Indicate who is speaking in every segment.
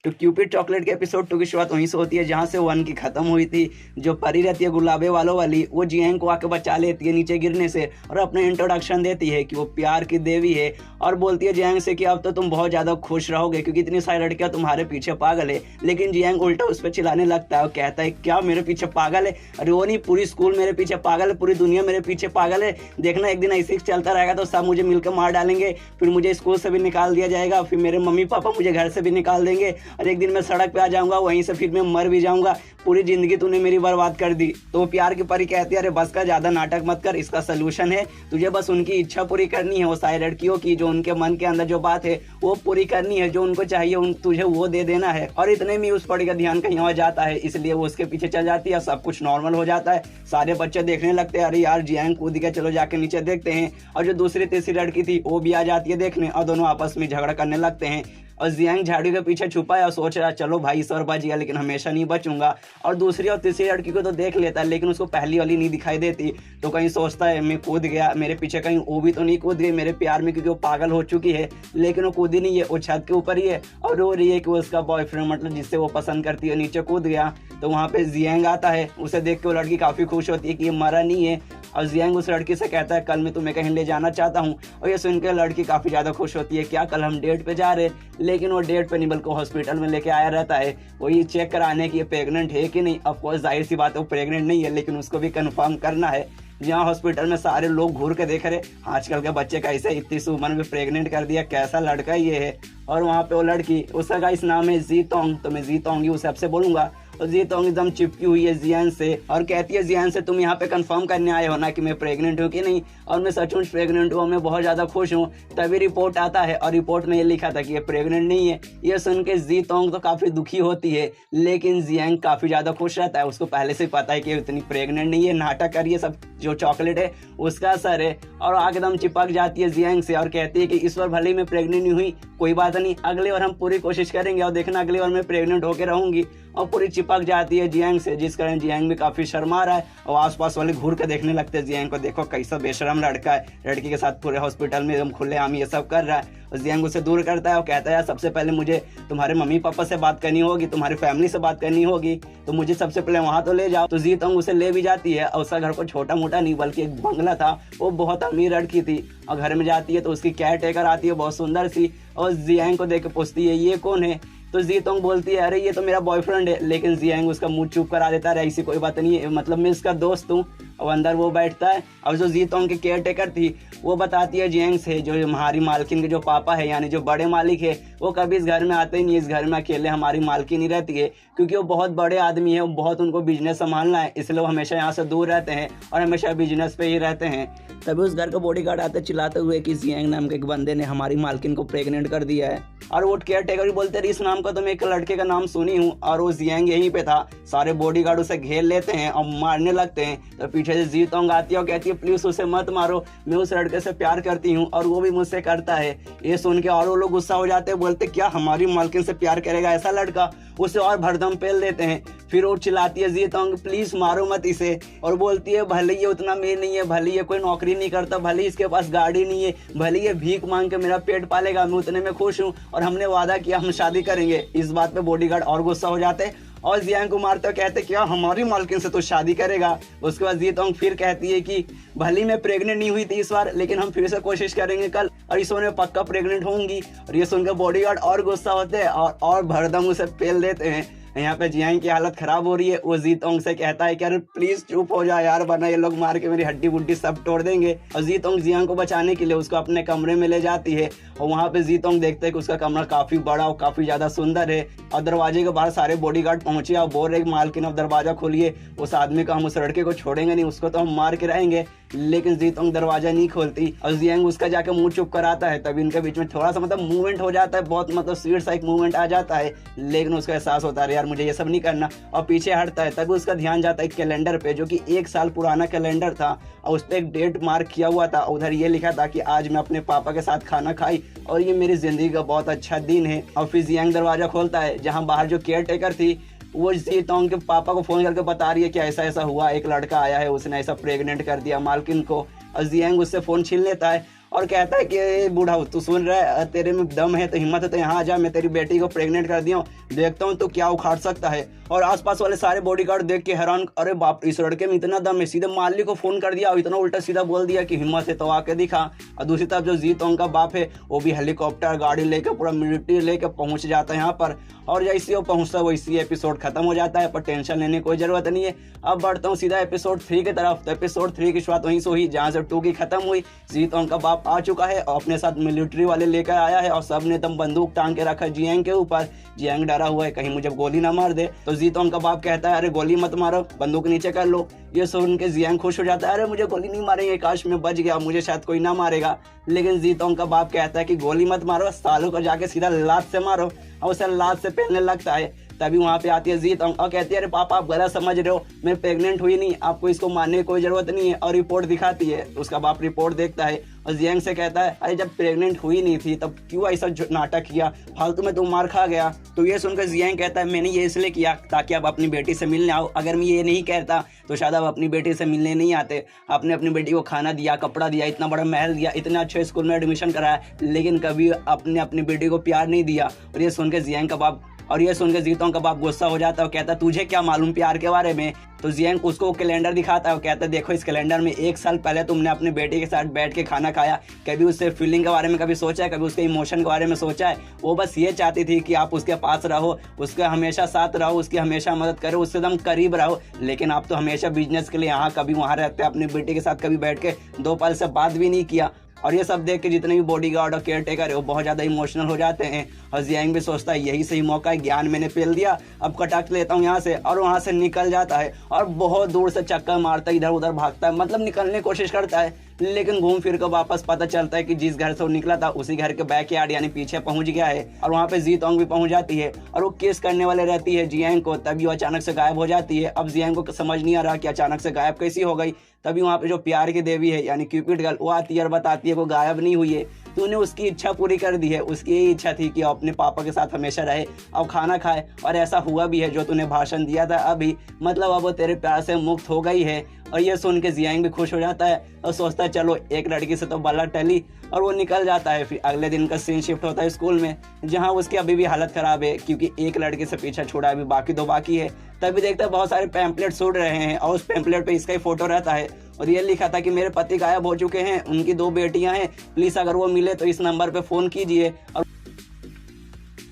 Speaker 1: तो Cupid chocolate के episode 2 की शुरुआत वहीं से होती है जहाँ से 1 की खत्म हुई थी। जो परी रहती है गुलाबे वालों वाली, वो जियांग को आके बचा लेती है नीचे गिरने से और अपने इंट्रोडक्शन देती है कि वो प्यार की देवी है और बोलती है जियांग से कि अब तो तुम बहुत ज़्यादा खुश रहोगे क्योंकि इतनी सारी लड़कियाँ तुम्हारे पीछे पागल है। लेकिन जियांग उल्टा उस पर चिल्लाने लगता है और कहता है क्या मेरे पीछे पागल है? अरे वो नहीं, पूरी स्कूल मेरे पीछे पागल है, पूरी दुनिया मेरे पीछे पागल है। देखना एक दिन ऐसे ही चलता रहेगा तो सब मुझे मिलकर मार डालेंगे, फिर मुझे स्कूल से भी निकाल दिया जाएगा, फिर मेरे मम्मी पापा मुझे घर से भी निकाल देंगे और एक दिन मैं सड़क पे आ जाऊंगा, वहीं से फिर मैं मर भी जाऊंगा। पूरी जिंदगी तूने मेरी बर्बाद कर दी। तो प्यार की परी कहती है अरे बस का ज्यादा नाटक मत कर, इसका सोल्यूशन है, तुझे बस उनकी इच्छा पूरी करनी है, वो सारी लड़कियों की जो उनके मन के अंदर जो बात है वो पूरी करनी है, जो उनको चाहिए तुझे वो दे देना है। और इतने में उस परी का ध्यान कहीं और जाता है, इसलिए वो उसके पीछे चल जाती है, सब कुछ नॉर्मल हो जाता है। सारे बच्चे देखने लगते हैं अरे यार जियांग कूद गया, चलो जाके नीचे देखते हैं। और जो दूसरी तीसरी लड़की थी वो भी आ जाती है देखने और दोनों आपस में झगड़ा करने लगते हैं। और जियांग झाड़ी के पीछे छुपा है और सोच रहा है चलो भाई इस बार बच गया लेकिन हमेशा नहीं बचूंगा। और दूसरी और तीसरी लड़की को तो देख लेता है लेकिन उसको पहली वाली नहीं दिखाई देती, तो कहीं सोचता है मैं कूद गया, मेरे पीछे कहीं वो भी तो नहीं कूद गई मेरे प्यार में, क्योंकि वो पागल हो चुकी है। लेकिन वो कूदी नहीं है, वो छत के ऊपर ही है और रो रही है कि वो उसका बॉयफ्रेंड मतलब जिससे वो पसंद करती है नीचे कूद गया। तो वहाँ पे जियांग आता है, उसे देख के वो लड़की काफ़ी खुश होती है कि ये मरा नहीं है। और जियांग उस लड़की से कहता है कल मैं तुम्हें कहीं ले जाना चाहता हूँ। और ये सुनकर लड़की काफ़ी ज़्यादा खुश होती है, क्या कल हम डेट पे जा रहे? लेकिन वो डेट पे नहीं बल्कि हॉस्पिटल में लेके आया रहता है, वही चेक कराने की प्रेग्नेंट है कि नहीं। ऑफकोर्स जाहिर सी बात है वो प्रेग्नेंट नहीं है, लेकिन उसको भी कंफर्म करना है। जहाँ हॉस्पिटल में सारे लोग घूर के देख रहे आजकल के बच्चे कैसे इतनी सी उम्र में प्रेग्नेंट कर दिया, कैसा लड़का ये है। और वहाँ पे वो लड़की, उसका गाइस नाम है जीतोंग, तो मैं जीतोंग ही उसे आपसे बोलूंगा। तो जीतोंग एकदम चिपकी हुई है जियान से और कहती है जियान से तुम यहाँ पे कंफर्म करने आए हो ना कि मैं प्रेग्नेंट हूँ कि नहीं। और मैं सचमुच प्रेग्नेंट हूँ, मैं बहुत ज़्यादा खुश हूँ। तभी रिपोर्ट आता है और रिपोर्ट में ये लिखा था कि ये प्रेग्नेंट नहीं है। ये सुन के जीतोंग तो काफ़ी दुखी होती है, लेकिन जियांग काफ़ी ज़्यादा खुश रहता है। उसको पहले से पता है कि इतनी प्रेग्नेंट नहीं है, नाटक करिए, सब जो चॉकलेट है उसका असर है। और एकदम चिपक जाती है जियांग से और कहती है कि इस बार भले ही मैं प्रेग्नेंट नहीं हुई, कोई बात नहीं, अगली बार हम पूरी कोशिश करेंगे और देखना अगली बार मैं प्रेग्नेंट होकर रहूंगी। और पूरी चिपक जाती है जियांग से, जिस कारण जियांग भी काफ़ी शर्मा रहा है और आसपास वाले घूर के देखने लगते हैं जियांग को, देखो कैसा बेशरम लड़का है, लड़की के साथ पूरे हॉस्पिटल में एकदम खुलेआम ये सब कर रहा है। और जियांग उसे दूर करता है और कहता है सबसे पहले मुझे तुम्हारे मम्मी पापा से बात करनी होगी, तुम्हारी फैमिली से बात करनी होगी, तो मुझे सबसे पहले वहाँ तो ले जाओ। तो जीतोंग उसे ले भी जाती है और उसका घर को छोटा मोटा नहीं बल्कि एक बंगला था, वो बहुत अमीर लड़की थी। और घर में जाती है तो उसकी केयर टेकर आती है बहुत सुंदर सी, और जियांग को देख के पूछती है ये कौन है। तो जीतोंग बोलती है अरे ये तो मेरा बॉयफ्रेंड है, लेकिन जियांग उसका मुंह चुप करा देता है, ऐसी कोई बात नहीं है, मतलब मैं इसका दोस्त हूँ। और अंदर वो बैठता है और जो जीतोंग की केयर टेकर थी वो बताती है जियांग से जो हमारी मालकिन के जो पापा है यानी जो बड़े मालिक है वो कभी इस घर में आते ही नहीं, इस घर में अकेले हमारी मालकिन ही रहती है, क्योंकि वो बहुत बड़े आदमी है, वो बहुत उनको बिजनेस संभालना है, इसलिए वो हमेशा यहाँ से दूर रहते हैं और हमेशा बिजनेस पे ही रहते हैं। तभी उस घर का बॉडीगार्ड आते चिल्लाते हुए कि जियांग नाम के एक बंदे ने हमारी मालकिन को प्रेग्नेंट कर दिया है। और वो केयर टेकर भी बोलते इस नाम का तो मैं एक लड़के का नाम सुनी हूँ, और वो जियांग यहीं पे था। सारे बॉडीगार्ड उसे घेर लेते हैं और मारने लगते हैं। तो पीछे से जीतोंग आती है और कहती है प्लीज उसे मत मारो, मैं उस लड़के से प्यार करती हूँ और वो भी मुझसे करता है। ये सुन के और वो लोग गुस्सा हो जाते हैं, बोलते क्या हमारी मालकिन से प्यार करेगा ऐसा लड़का, उसे और भरदम पेल देते हैं। फिर वो चिल्लाती है जीतोंग प्लीज मारो मत इसे, और बोलती है भले ये उतना अमीर नहीं है, भले ये कोई नौकरी नहीं करता, भले इसके पास गाड़ी नहीं है, भले ये भीख मांग के मेरा पेट पालेगा, मैं उतने में खुश हूँ और हमने वादा किया हम शादी करेंगे। इस बात पे बॉडीगार्ड और गुस्सा हो जाते हैं और जियांग को मारते हो कहते क्या हमारी मालकिन से तो शादी करेगा। उसके बाद जीतोंग फिर कहती है कि भले मैं प्रेग्नेंट नहीं हुई थी इस बार, लेकिन हम फिर से कोशिश करेंगे कल, और इस बार मैं पक्का प्रेग्नेंट होंगी। और ये सुनकर बॉडीगार्ड और गुस्सा होते हैं और भरदम उसे पेल देते हैं। यहाँ पे जियांग की हालत खराब हो रही है, वो जीतोंग से कहता है कि अरे प्लीज चुप हो जा यार, वरना ये लोग मार के मेरी हड्डी बुड्डी सब तोड़ देंगे। और जीतोंग जियांग को बचाने के लिए उसको अपने कमरे में ले जाती है और वहाँ पे जीतोंग देखते हैं कि उसका कमरा काफी बड़ा और काफी ज्यादा सुंदर है। और दरवाजे के बाहर सारे बॉडीगार्ड पहुंचे और बोल रहे मालकिन अब दरवाजा खोलिए, उस आदमी को हम उस लड़के को छोड़ेंगे नहीं, उसको तो हम मार के रहेंगे। लेकिन जीतोंग दरवाजा नहीं खोलती और जियांग उसका जाकर मुंह चुप कराता है। तभी इनके बीच में थोड़ा सा मतलब मूवमेंट हो जाता है, बहुत मतलब स्वीट सा एक मूवमेंट आ जाता है, लेकिन उसका एहसास होता है यार मुझे ये सब नहीं करना, और पीछे हटता है। तभी उसका ध्यान जाता है कैलेंडर पे, जो कि 1 साल पुराना कैलेंडर था और उस पर एक डेट मार्क किया हुआ था। उधर ये लिखा था कि आज मैं अपने पापा के साथ खाना खाई और ये मेरी जिंदगी का बहुत अच्छा दिन है। और फिर जियांग दरवाजा खोलता है, जहाँ बाहर जो केयर टेकर थी वो जीतोंग के पापा को फोन करके बता रही है कि ऐसा ऐसा हुआ, एक लड़का आया है, उसने ऐसा प्रेग्नेंट कर दिया मालकिन को। और जियांग उससे फोन छीन लेता है और कहता है कि "ए बूढ़ा, तू सुन रहा है, तेरे में दम है तो हिम्मत है तो यहाँ आ जा, मैं तेरी बेटी को प्रेग्नेंट कर दिया हूँ, देखता हूँ तो क्या उखाड़ सकता है"। और आसपास वाले सारे बॉडीगार्ड देख के हैरान, अरे बाप, इस लड़के में इतना दम है, सीधे माली को फोन कर दिया और इतना उल्टा सीधा बोल दिया कि हिम्मत है तो आके दिखा। और दूसरी तरफ जो जीतोंग का बाप है वो भी हेलीकॉप्टर गाड़ी लेकर पूरा मिलिट्री लेकर पहुंच जाता है यहाँ पर। और जैसे वो पहुंचता है वैसे एपिसोड खत्म हो जाता है, पर टेंशन लेने की कोई जरूरत नहीं है। अब बढ़ता हूँ सीधा एपिसोड 3 की तरफ। तो एपिसोड 3 की शुरुआत वहीं से हुई जहाँ से 2 की खत्म हुई। जीतोंग का बाप आ चुका है और अपने साथ मिलिट्री वाले लेकर आया है और सबने एकदम बंदूक टांग के रखा है जियांग के ऊपर। जियांग डरा हुआ है कहीं मुझे गोली ना मार दे। तो जीतोंग का बाप कहता है अरे गोली मत मारो, बंदूक नीचे कर लो। ये सुन के जियांग खुश हो जाता है, अरे मुझे गोली नहीं मारेंगे, काश मैं बच गया, मुझे शायद कोई ना मारेगा। लेकिन जीतोंग का बाप कहता है कि गोली मत मारो, सालों को जाके सीधा लात से मारो। और उसे लात से पहनने लगता है। तभी वहाँ पे आती है जीतोंग और कहती है अरे पापा आप गलत समझ रहे हो, मैं प्रेग्नेंट हुई नहीं, आपको इसको मारने की कोई जरूरत नहीं है। और रिपोर्ट दिखाती है। उसका बाप रिपोर्ट देखता है और जियांग से कहता है अरे जब प्रेग्नेंट हुई नहीं थी तब क्यों ऐसा नाटक किया, फालतू में तुम मार खा गया। तो ये सुनकर जियांग कहता है मैंने ये इसलिए किया ताकि आप अपनी बेटी से मिलने आओ, अगर मैं ये नहीं कहता तो शायद आप अपनी बेटी से मिलने नहीं आते। आपने अपनी बेटी को खाना दिया, कपड़ा दिया, इतना बड़ा महल दिया, इतने अच्छे स्कूल में एडमिशन कराया, लेकिन कभी आपने अपनी बेटी को प्यार नहीं दिया। और ये सुन के जियांग का बाप और ये सुनकर जीतोंग का बाप गुस्सा हो जाता है और कहता है तुझे क्या मालूम प्यार के बारे में। तो जियांग उसको कैलेंडर दिखाता है और कहता है देखो इस कैलेंडर में 1 साल पहले तुमने अपने बेटे के साथ बैठ के खाना खाया, कभी उससे फीलिंग के बारे में कभी सोचा है, कभी उसके इमोशन के बारे में सोचा है। वो बस ये चाहती थी कि आप उसके पास रहो, उसके हमेशा साथ रहो, उसकी हमेशा मदद करो, उससे एकदम करीब रहो। लेकिन आप तो हमेशा बिजनेस के लिए यहाँ कभी वहाँ रहते, अपनी बेटी के साथ कभी बैठ के 2 पल से बात भी नहीं किया। और ये सब देख के जितने भी बॉडीगार्ड और केयर टेकर है वो बहुत ज़्यादा इमोशनल हो जाते हैं। और जियांग भी सोचता है यही सही मौका है, ज्ञान मैंने पेल दिया, अब कटाक लेता हूँ यहाँ से। और वहाँ से निकल जाता है और बहुत दूर से चक्कर मारता है, इधर उधर भागता है, मतलब निकलने की कोशिश करता है। लेकिन घूम फिर कर वापस पता चलता है कि जिस घर से वो निकला था उसी घर के बैकयार्ड यानी पीछे पहुंच गया है। और वहाँ पे जीतोंग भी पहुंच जाती है और वो किस करने वाले रहती है जियांग को, तभी वो अचानक से गायब हो जाती है। अब जियांग को समझ नहीं आ रहा कि अचानक से गायब कैसी हो गई। तभी वहाँ पे जो प्यार की देवी है यानी क्यूपिड गर्ल वो आती है और बताती है वो गायब नहीं हुई है, तूने उसकी इच्छा पूरी कर दी है। उसकी यही इच्छा थी कि अपने पापा के साथ हमेशा रहे और खाना खाए, और ऐसा हुआ भी है जो तूने भाषण दिया था अभी, मतलब अब वो तेरे प्यार से मुक्त हो गई है। और ये सुन के जियांग भी खुश हो जाता है और सोचता है चलो एक लड़की से तो बला टली, और वो निकल जाता है। फिर अगले दिन का सीन शिफ्ट होता है स्कूल में, जहाँ उसकी अभी भी हालत खराब है क्योंकि एक लड़के से पीछा छोड़ा है, अभी बाकी 2 बाकी है। तभी देखता है बहुत सारे पैम्पलेट उड़ रहे हैं और उस पैम्पलेट पे इसका ही फोटो रहता है और ये लिखा था कि मेरे पति गायब हो चुके हैं, उनकी 2 बेटियां हैं, प्लीज अगर वो मिले तो इस नंबर पे फोन कीजिए।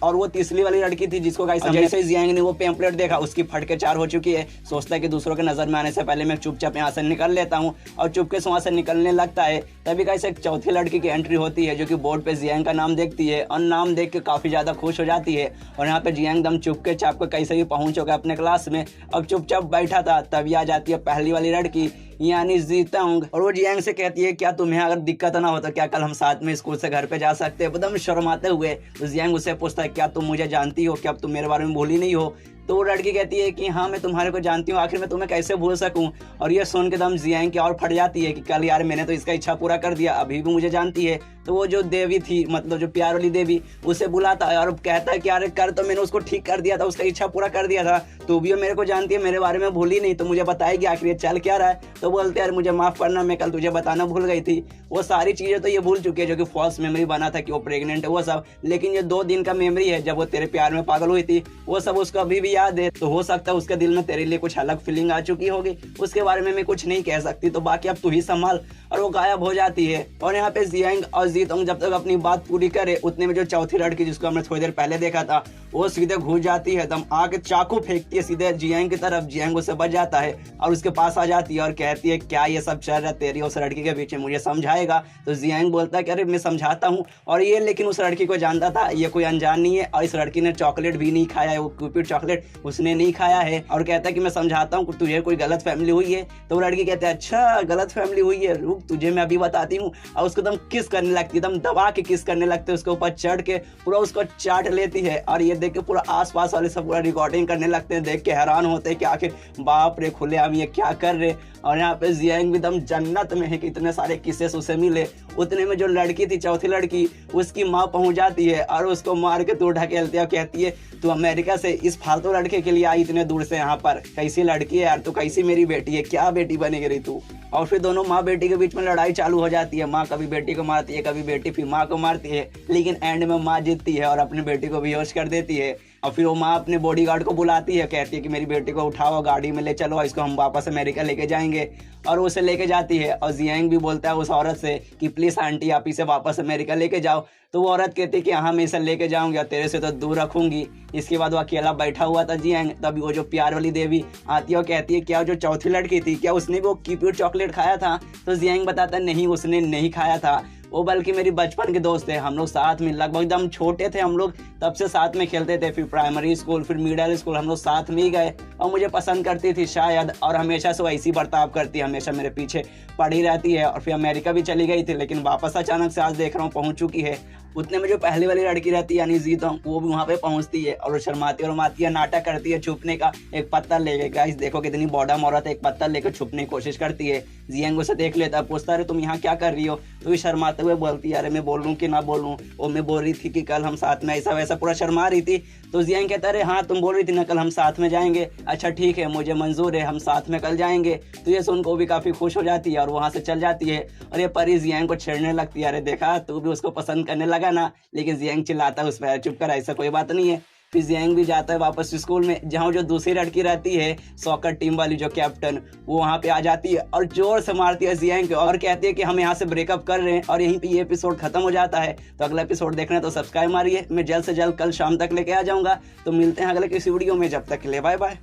Speaker 1: और वो तीसरी वाली लड़की थी जिसको गाइस जैसे जियांग ने वो पैम्पलेट देखा उसकी फट के 4 हो चुकी है। सोचता है कि दूसरों के नजर में आने से पहले मैं चुपचाप यहाँ से निकल लेता हूँ, और चुपके से वहाँ से निकलने लगता है। तभी गाइस एक चौथी लड़की की एंट्री होती है जो कि बोर्ड पे जियांग का नाम देखती है और नाम देख के काफी ज्यादा खुश हो जाती है। और यहाँ पे जियांग दम चुपके चाप के कैसे भी पहुंच चुका अपने क्लास में, अब चुपचाप बैठा था। तभी आ जाती है पहली वाली लड़की यानी जीतोंग, और वो जियांग से कहती है क्या तुम्हें अगर दिक्कत ना हो तो क्या कल हम साथ में स्कूल से घर पे जा सकते हैं। एकदम शर्माते हुए तो जियांग उससे पूछता है क्या तुम मुझे जानती हो, क्या तुम मेरे बारे में भूली नहीं हो। तो वो लड़की कहती है कि हाँ मैं तुम्हारे को जानती हूँ, आखिर मैं तुम्हें कैसे भूल सकूँ। और ये सुन के दम जियांग की और फट जाती है कि कल यार मैंने तो इसका इच्छा पूरा कर दिया, अभी भी मुझे जानती है। तो वो जो देवी थी मतलब जो प्यार वाली देवी उसे बुलाता है और कहता है कि यार कर तो मैंने उसको ठीक कर दिया था, उसका इच्छा पूरा कर दिया था, तो भी वो मेरे को जानती है, मेरे बारे में भूली नहीं, तो मुझे बताएगी आखिर ये चल क्या रहा है। तो बोलते यार मुझे माफ करना, मैं कल तुझे बताना भूल गई थी। वो सारी चीजें तो ये भूल चुकी है जो कि फॉल्स मेमोरी बना था कि वो प्रेग्नेंट है वो सब, लेकिन ये 2 दिन का मेमोरी है जब वो तेरे प्यार में पागल हुई थी वो सब उसको अभी भी याद है। तो हो सकता है उसके दिल में तेरे लिए कुछ अलग फीलिंग आ चुकी होगी, उसके बारे में मैं कुछ नहीं कह सकती, तो बाकी अब तू ही संभाल। और वो गायब हो जाती है। और यहाँ पे जियांग और जीतोंग जब तक अपनी बात पूरी करे उतने में जो चौथी लड़की जिसको हमने थोड़ी देर पहले देखा था वो सीधे घुस जाती है, दम आके चाकू फेंकती है सीधे जियांग की तरफ। जियांग उससे बच जाता है और उसके पास आ जाती है और कहती है क्या ये सब चल रहा है तेरी उस लड़की के पीछे, मुझे समझाएगा। तो जियांग बोलता है कि अरे मैं समझाता हूँ। और ये लेकिन उस लड़की को जानता था ये कोई अनजान नहीं है, और इस लड़की ने चॉकलेट भी नहीं खाया है, वो क्यूपिड चॉकलेट उसने नहीं खाया है। और कहता है कि मैं समझाता हूँ तुझे कोई गलत फैमिली हुई है। तो वो लड़की कहती है अच्छा गलत फैमिली हुई है, रुक तुझे मैं अभी बताती हूँ। और उसको दम किस करने लगती है, दम दबा के किस करने लगते, उसके ऊपर चढ़ के पूरा उसको चाट लेती है। और ये देख के पूरा आसपास वाले सब पूरा रिकॉर्डिंग करने लगते हैं, देख के हैरान होते हैं कि आखिर बाप रे खुले हम ये क्या कर रहे। और यहाँ पे जियांग भी दम जन्नत में है कि इतने सारे किस्से उसे मिले। उतने में जो लड़की थी, चौथी लड़की, उसकी माँ पहुंच जाती है और उसको मार के दूर ढकेलती है और कहती है तू अमेरिका से इस फालतू लड़के के लिए आई इतने दूर से यहाँ पर, कैसी लड़की है यार तू, कैसी मेरी बेटी है, क्या बेटी बनेगी रही तू। और फिर दोनों माँ बेटी के बीच में लड़ाई चालू हो जाती है। माँ कभी बेटी को मारती है, कभी बेटी फिर माँ को मारती है, लेकिन एंड में माँ जीतती है और अपनी बेटी को बेहोश कर देती है। और फिर वो माँ अपने बॉडीगार्ड को बुलाती है, कहती है कि मेरी बेटी को उठाओ, गाड़ी में ले चलो, इसको हम वापस अमेरिका लेके जाएंगे। और उसे लेके जाती है और जियांग भी बोलता है उस औरत से कि प्लीज़ आंटी आप इसे वापस अमेरिका लेके जाओ। तो वो औरत कहती है कि हाँ मैं इसे लेके जाऊंगी और तेरे से तो दूर रखूंगी। इसके बाद वो अकेला बैठा हुआ था जियांग, तभी वो जो प्यार वाली देवी आती है और कहती है क्या जो चौथी लड़की थी क्या उसने भी वो क्यूपिड चॉकलेट खाया था। तो जियांग बताता नहीं उसने नहीं खाया था, वो बल्कि मेरी बचपन के दोस्त थे, हम लोग साथ में लगभग जब हम छोटे थे हम लोग तब से साथ में खेलते थे, फिर प्राइमरी स्कूल फिर मिडिल स्कूल हम लोग साथ में ही गए और मुझे पसंद करती थी शायद, और हमेशा से वैसी बर्ताव करती है, हमेशा मेरे पीछे पड़ी रहती है। और फिर अमेरिका भी चली गई थी लेकिन वापस अचानक से आज देख रहा हूँ पहुँच चुकी है। उतने में जो पहले वाली लड़की रहती है यानी जीतोंग, वो भी वहाँ पे पहुँचती है और वो शर्माती और माती है, नाटक करती है छुपने का, एक पत्थर लेके। गाइस देखो कितनी बॉडम औरत है, एक पत्थर लेकर छुपने की कोशिश करती है। जियांग उसे देख लेता है, पूछता है तुम यहाँ क्या कर रही हो, तो ये शर्माते हुए बोलती है अरे मैं बोलूँ कि ना बोलूँ, वो मैं बोल रही थी कि कल हम साथ में ऐसा वैसा पूरा शर्मा रही थी। तो जियांग कहता है अरे हाँ तुम बोल रही थी ना कल हम साथ में जाएंगे, अच्छा ठीक है मुझे मंजूर है, हम साथ में कल जाएंगे। तो ये सुन को भी काफ़ी खुश हो जाती है और वहाँ से चल जाती है। और ये परी जियांग को छेड़ने लगती है, अरे देखा तू भी उसको पसंद करने लगा ना। लेकिन जियांग चिल्लाता है उस पर चुप कर, ऐसा कोई बात नहीं है। फिर जियांग भी जाता है वापस स्कूल में, जहाँ जो दूसरी लड़की रहती है सॉकर टीम वाली जो कैप्टन, वो वहाँ पे आ जाती है और जोर से मारती है जियांग को और कहती है कि हम यहाँ से ब्रेकअप कर रहे हैं। और यहीं पे ये एपिसोड खत्म हो जाता है। तो अगला एपिसोड देखना है तो सब्सक्राइब मारिए, मैं जल्द से जल्द कल शाम तक लेके आ जाऊँगा। तो मिलते हैं अगले किसी वीडियो में, जब तक के लिए बाय बाय।